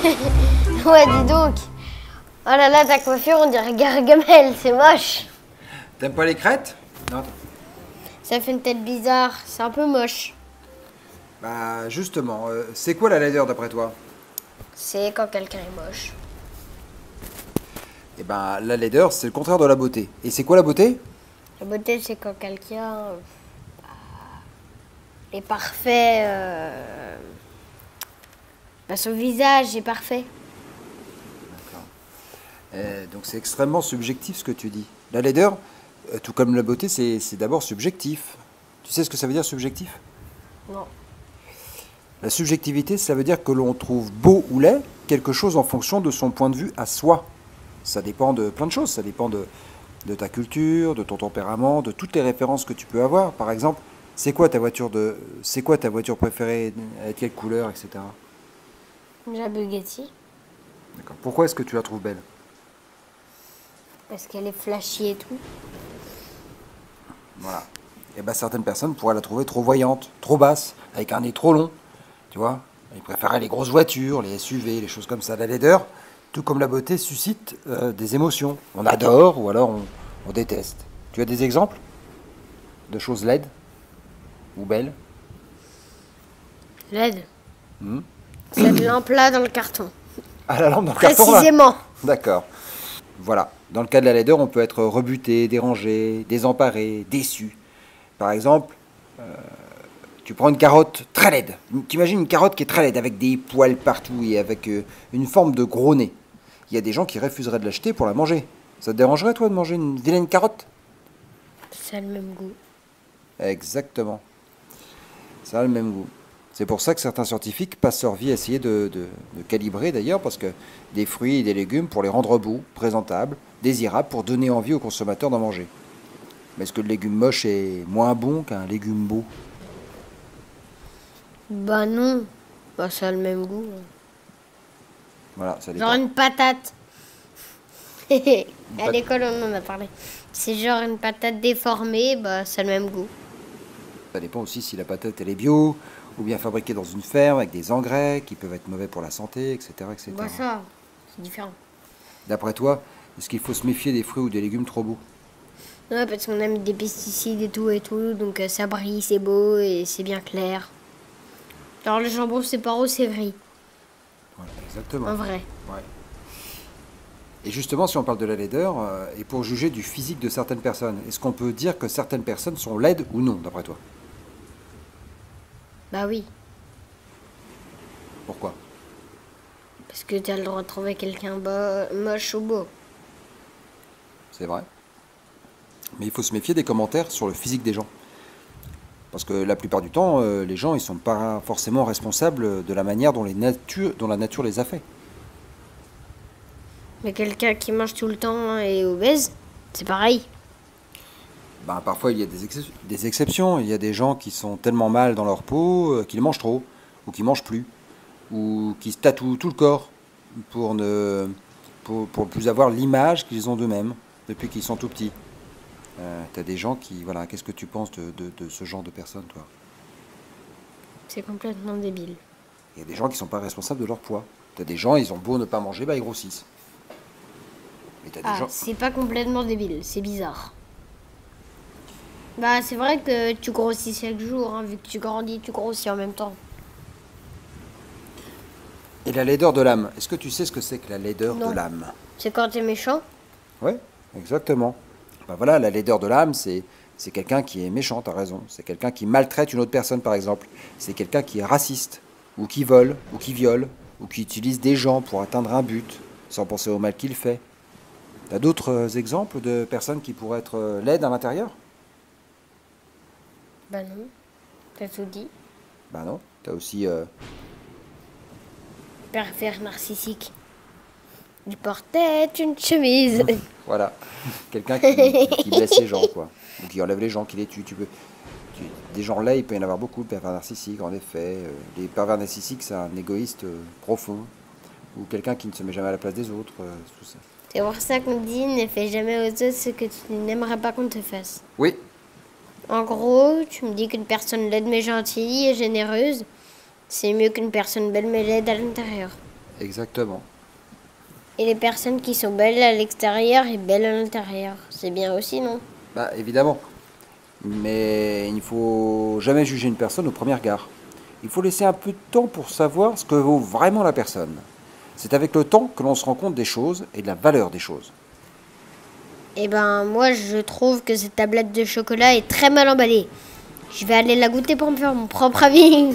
Ouais, dis donc. Oh là là, ta coiffure, on dirait Gargamel, c'est moche. T'aimes pas les crêtes? Non. Ça fait une tête bizarre, c'est un peu moche. Bah justement, c'est quoi la laideur d'après toi? C'est quand quelqu'un est moche. Eh ben la laideur c'est le contraire de la beauté. Et c'est quoi la beauté? La beauté, c'est quand quelqu'un est parfait. Son visage est parfait. Donc c'est extrêmement subjectif ce que tu dis. La laideur, tout comme la beauté, c'est d'abord subjectif. Tu sais ce que ça veut dire subjectif? Non. La subjectivité, ça veut dire que l'on trouve beau ou laid quelque chose en fonction de son point de vue à soi. Ça dépend de plein de choses, ça dépend de ta culture, de ton tempérament, de toutes les références que tu peux avoir. Par exemple, c'est quoi ta voiture préférée, avec quelle couleur, etc. La Bugatti, D'accord. Pourquoi est-ce que tu la trouves belle? parce qu'elle est flashy et tout. Voilà. Et bien certaines personnes pourraient la trouver trop voyante, trop basse, avec un nez trop long. Tu vois? Ils préféraient les grosses voitures, les SUV, les choses comme ça. La laideur, tout comme la beauté, suscite des émotions. On adore ou alors on déteste. Tu as des exemples de choses laides ou belles? LED. Cette lampe-là dans le carton. Ah, la lampe dans le carton là? Précisément. D'accord. Voilà. Dans le cas de la laideur, on peut être rebuté, dérangé, désemparé, déçu. Par exemple, tu prends une carotte très laide. T'imagines une carotte qui est très laide, avec des poils partout et avec une forme de gros nez. Il y a des gens qui refuseraient de l'acheter pour la manger. Ça te dérangerait, toi, de manger une vilaine carotte? Ça a le même goût. Exactement. Ça a le même goût. C'est pour ça que certains scientifiques passent leur vie à essayer de calibrer, d'ailleurs, parce que des fruits et des légumes, pour les rendre beaux, présentables, désirables, pour donner envie aux consommateurs d'en manger. Mais est-ce que le légume moche est moins bon qu'un légume beau? Bah non. Bah ça a le même goût. Voilà, ça Genre dépend. une patate. À l'école, on en a parlé. C'est genre une patate déformée, bah ça a le même goût. Ça dépend aussi si la patate elle est bio, ou bien fabriquée dans une ferme avec des engrais qui peuvent être mauvais pour la santé, etc. etc. Bah ça, c'est différent. D'après toi, est-ce qu'il faut se méfier des fruits ou des légumes trop beaux? Ouais, parce qu'on a mis des pesticides et tout, donc ça brille, c'est beau et c'est bien clair. Alors le jambon, c'est pas rose, c'est gris. Voilà, exactement. En vrai. Ouais. Et justement, si on parle de la laideur, et pour juger du physique de certaines personnes, est-ce qu'on peut dire que certaines personnes sont laides ou non, d'après toi? Bah oui, Pourquoi? parce que t'as le droit de trouver quelqu'un moche ou beau. C'est vrai. Mais il faut se méfier des commentaires sur le physique des gens. Parce que la plupart du temps, les gens, ils sont pas forcément responsables de la manière dont la nature les a fait. Mais quelqu'un qui mange tout le temps et est obèse, c'est pareil. Ben, parfois, il y a des exceptions. Il y a des gens qui sont tellement mal dans leur peau qu'ils mangent trop, ou qui mangent plus, ou qui se tatouent tout le corps pour plus avoir l'image qu'ils ont d'eux-mêmes depuis qu'ils sont tout petits. T'as des gens qui... Voilà, qu'est-ce que tu penses de ce genre de personnes, toi? C'est complètement débile. Il y a des gens qui sont pas responsables de leur poids. T'as des gens, ils ont beau ne pas manger, bah ils grossissent. Mais t'as des Ah, gens... c'est pas complètement débile, c'est bizarre. Bah c'est vrai que tu grossis chaque jour, hein, vu que tu grandis, tu grossis en même temps. Et la laideur de l'âme, est-ce que tu sais ce que c'est que la laideur Non. de l'âme? C'est quand t'es méchant? Oui, exactement. Ben voilà, la laideur de l'âme, c'est quelqu'un qui est méchant, t'as raison. C'est quelqu'un qui maltraite une autre personne, par exemple. C'est quelqu'un qui est raciste, ou qui vole, ou qui viole, ou qui utilise des gens pour atteindre un but, sans penser au mal qu'il fait. T'as d'autres exemples de personnes qui pourraient être laides à l'intérieur? Bah non, t'as tout dit. Ben non. T'as aussi... Pervers narcissique. Il portait une chemise. Voilà. Quelqu'un qui blesse les gens, quoi. Ou qui enlève les gens, qui les tue. Des gens laids, il peut y en avoir beaucoup, de pervers narcissiques, en effet. Les pervers narcissiques, c'est un égoïste profond. Ou quelqu'un qui ne se met jamais à la place des autres. Tout ça. C'est pour ça qu'on dit ne fais jamais aux autres ce que tu n'aimerais pas qu'on te fasse. Oui. En gros, tu me dis qu'une personne laide mais gentille et généreuse, c'est mieux qu'une personne belle mais laide à l'intérieur. Exactement. Et les personnes qui sont belles à l'extérieur et belles à l'intérieur, c'est bien aussi, non? Bah, évidemment. Mais il ne faut jamais juger une personne au premier regard. Il faut laisser un peu de temps pour savoir ce que vaut vraiment la personne. C'est avec le temps que l'on se rend compte des choses et de la valeur des choses. Eh ben, moi, je trouve que cette tablette de chocolat est très mal emballée. Je vais aller la goûter pour me faire mon propre avis.